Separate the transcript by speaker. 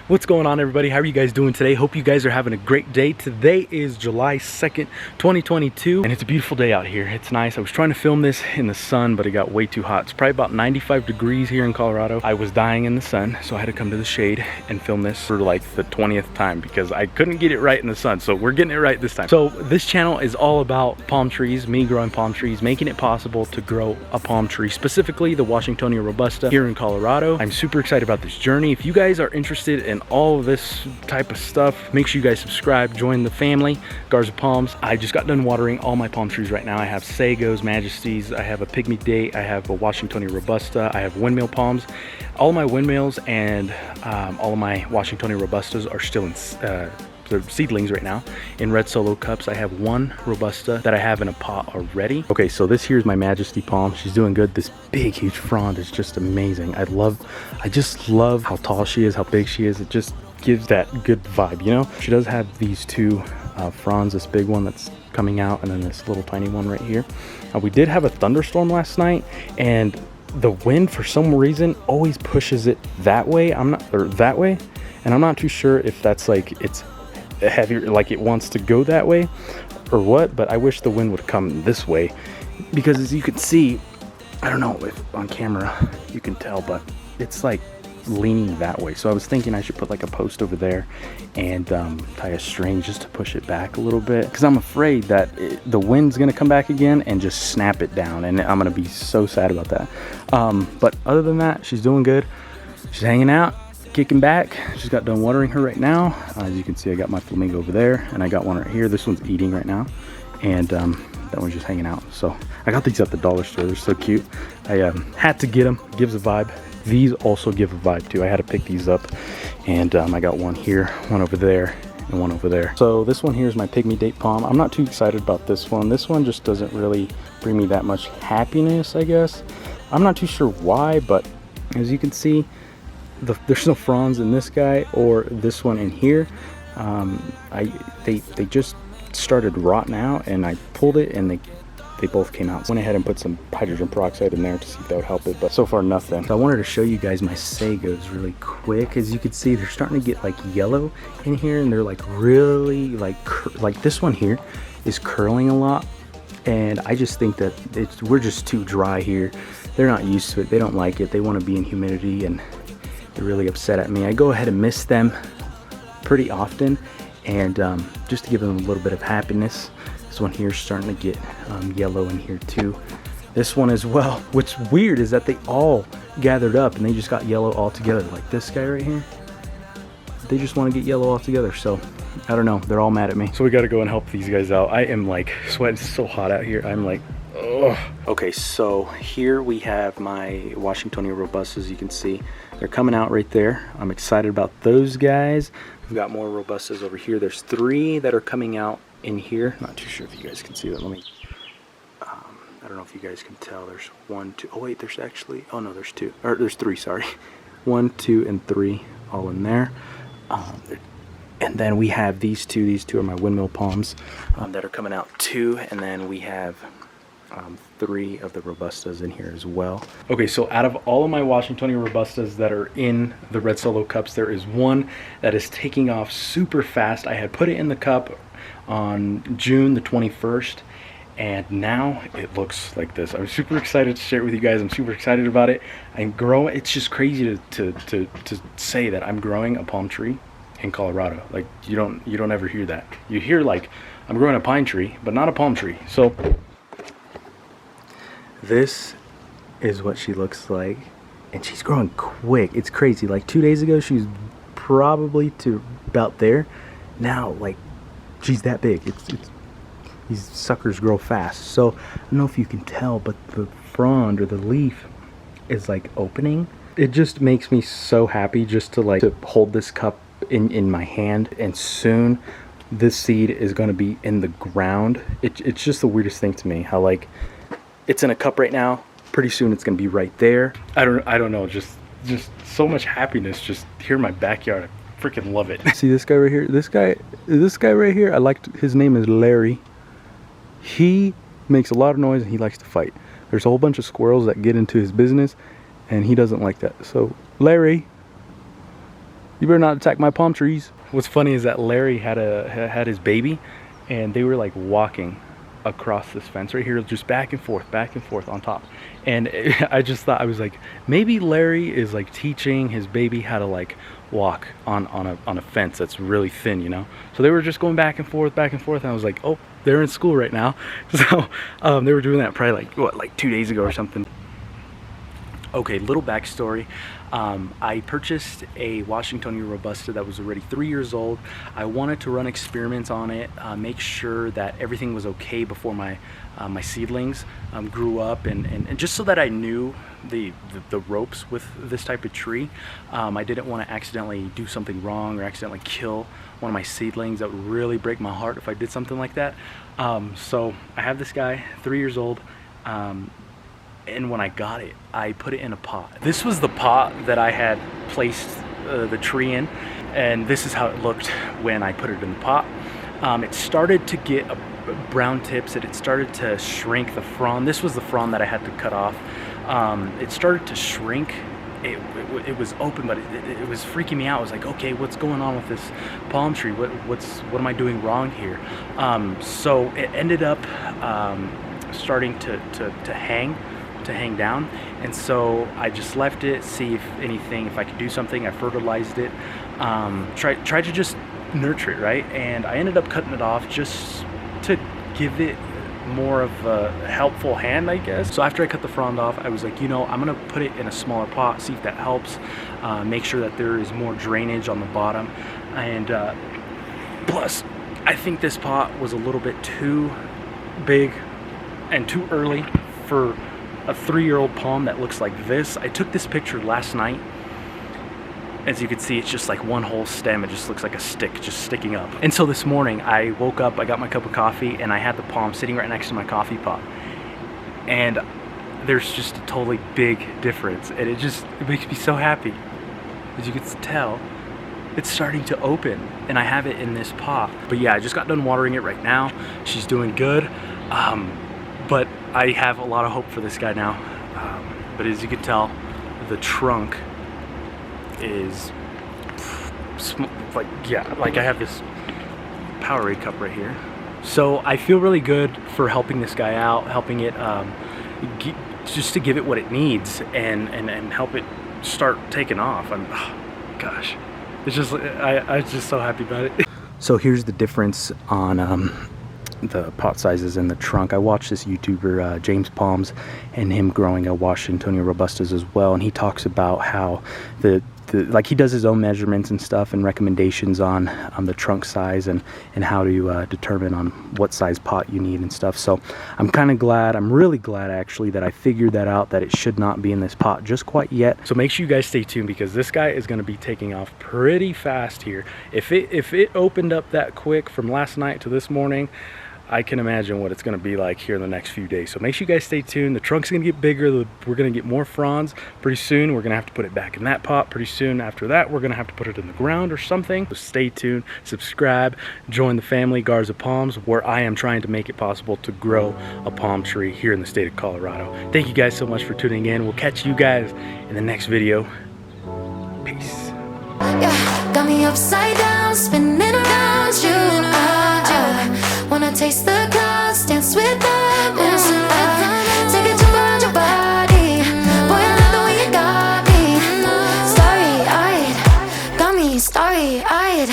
Speaker 1: What's going on, everybody? How are you guys doing today? Hope you guys are having a great day. Today is July 2nd, 2022, and it's a beautiful day out here. It's nice. I was trying to film this in the sun, but it got way too hot. It's probably about 95 degrees here in Colorado. I was dying in the sun, so I had to come to the shade and film this for like the 20th time because I couldn't get it right in the sun. So we're getting it right this time. So this channel is all about palm trees, me growing palm trees, making it possible to grow a palm tree, specifically the Washingtonia robusta here in Colorado. I'm super excited about this journey. If you guys are interested in all of this type of stuff, make sure you guys subscribe, join the family, Garza Palms. I just got done watering all my palm trees right now. I have Sagos, Majesties, I have a Pygmy Date, I have a Washingtonia robusta, I have windmill palms. All my windmills and all of my Washingtonia robustas are still in they're seedlings right now in red solo cups. I have one robusta that I have in a pot already. Okay, so this here is my Majesty palm. She's doing good. This big huge frond is just amazing. I just love how tall she is, how big she is. It just gives that good vibe, you know. She does have these two fronds, this big one that's coming out and then this little tiny one right here. We did have a thunderstorm last night, and the wind for some reason always pushes it that way. And I'm not too sure if that's like it's heavier, like it wants to go that way or what, but I wish the wind would come this way, because as you can see, I don't know if on camera you can tell, but it's like leaning that way. So I was thinking I should put like a post over there and tie a string just to push it back a little bit, because I'm afraid that the wind's gonna come back again and just snap it down, and I'm gonna be so sad about that. But other than that, she's doing good. She's hanging out, kicking back. Just got done watering her right now. As you can see, I got my flamingo over there, and I got one right here. This one's eating right now, and that one's just hanging out. So I got these at the dollar store. They're so cute. I had to get them. Gives a vibe. These also give a vibe too. I had to pick these up, and I got one here, one over there, and one over there. So this one here is my Pygmy Date palm. I'm not too excited about this one. This one just doesn't really bring me that much happiness, I guess. I'm not too sure why, but as you can see, there's no fronds in this guy or this one in here. They just started rotting out, and I pulled it and they both came out. So I went ahead and put some hydrogen peroxide in there to see if that would help it, but so far nothing. So I wanted to show you guys my Sagos really quick. As you can see, they're starting to get like yellow in here, and they're like really like this one here is curling a lot, and I just think that we're just too dry here. They're not used to it. They don't like it. They want to be in humidity, and they're really upset at me. I go ahead and mist them pretty often, and just to give them a little bit of happiness. This one here is starting to get yellow in here too. This one as well. What's weird is that they all gathered up and they just got yellow all together. Like this guy right here, they just want to get yellow all together. So I don't know, they're all mad at me. So we got to go and help these guys out. I am like sweating. It's so hot out here. I'm like, ugh. Okay, so here we have my Washingtonia robustas. You can see they're coming out right there. I'm excited about those guys. We've got more robustas over here. There's 3 that are coming out in here. Not too sure if you guys can see that. Let me, I don't know if you guys can tell. There's 1, 2, oh wait, there's actually, oh no, there's 2, or there's 3, sorry. 1, 2, and 3 all in there. And then we have these two are my windmill palms that are coming out too. And then we have 3 of the robustas in here as well. Okay, so out of all of my Washingtonia robustas that are in the red solo cups, there is one that is taking off super fast. I had put it in the cup on June the 21st, and now it looks like this. I'm super excited to share it with you guys. I'm super excited about it. I'm growing. It's just crazy to say that I'm growing a palm tree in Colorado. Like you don't ever hear that. You hear like I'm growing a pine tree, but not a palm tree. So this is what she looks like, and she's growing quick. It's crazy. Like 2 days ago she was probably to about there. Now like she's that big. These suckers grow fast. So I don't know if you can tell, but the frond or the leaf is like opening. It just makes me so happy just to hold this cup in my hand, and soon this seed is going to be in the ground. It's just the weirdest thing to me how like it's in a cup right now. Pretty soon it's gonna be right there. I don't know. Just so much happiness just here in my backyard. I freaking love it. See this guy right here? This guy right here. His name is Larry. He makes a lot of noise and he likes to fight. There's a whole bunch of squirrels that get into his business, and he doesn't like that. So Larry, You better not attack my palm trees. What's funny is that Larry had his baby, and they were like walking across this fence right here, just back and forth on top. And I just thought, I was like, maybe Larry is like teaching his baby how to like walk on a fence that's really thin, you know. So they were just going back and forth, and I was like, oh, they're in school right now. So they were doing that probably like what, like 2 days ago or something. Okay, little backstory. I purchased a Washingtonia Robusta that was already 3 years old. I wanted to run experiments on it, make sure that everything was okay before my my seedlings grew up, and just so that I knew the ropes with this type of tree. I didn't want to accidentally do something wrong or accidentally kill one of my seedlings. That would really break my heart if I did something like that. So I have this guy, 3 years old. And when I got it, I put it in a pot. This was the pot that I had placed the tree in, and this is how it looked when I put it in the pot. It started to get brown tips, and it started to shrink the frond. This was the frond that I had to cut off. It started to shrink. It was open, but it was freaking me out. I was like, okay, what's going on with this palm tree? What am I doing wrong here? So it ended up starting to hang down, and so I just left it, see if I could do something. I fertilized it, tried to just nurture it, right? And I ended up cutting it off just to give it more of a helpful hand, I guess. So after I cut the frond off, I was like, you know, I'm gonna put it in a smaller pot, see if that helps, make sure that there is more drainage on the bottom. And plus, I think this pot was a little bit too big and too early for a 3-year-old palm that looks like this. I took this picture last night. As you can see, it's just like one whole stem. It just looks like a stick just sticking up. And so this morning I woke up, I got my cup of coffee, and I had the palm sitting right next to my coffee pot. And there's just a totally big difference. And it makes me so happy. As you can tell, it's starting to open, and I have it in this pot. But yeah, I just got done watering it right now. She's doing good. But I have a lot of hope for this guy now. But as you can tell, the trunk is like, yeah, like I have this Powerade cup right here. So I feel really good for helping this guy out, helping it just to give it what it needs and help it start taking off. Gosh, it's just, I'm just so happy about it. So here's the difference on the pot sizes in the trunk. I watched this YouTuber James Palms, and him growing a Washingtonia Robustas as well, and he talks about how like he does his own measurements and stuff and recommendations on the trunk size and how to determine on what size pot you need and stuff. So I'm kind of glad, I'm really glad actually, that I figured that out, that it should not be in this pot just quite yet. So make sure you guys stay tuned, because this guy is going to be taking off pretty fast here. If it opened up that quick from last night to this morning, I can imagine what it's going to be like here in the next few days. So make sure you guys stay tuned. The trunk's going to get bigger. We're going to get more fronds pretty soon. We're going to have to put it back in that pot pretty soon. After that, we're going to have to put it in the ground or something. So stay tuned, subscribe, join the family, Garza Palms, where I am trying to make it possible to grow a palm tree here in the state of Colorado. Thank you guys so much for tuning in. We'll catch you guys in the next video. Peace.
Speaker 2: Yeah, got me upside down, spinning around you. Wanna taste the clouds, dance with them, take it to around your body. Boy, I love the way you got me. Starry-eyed, got me starry-eyed.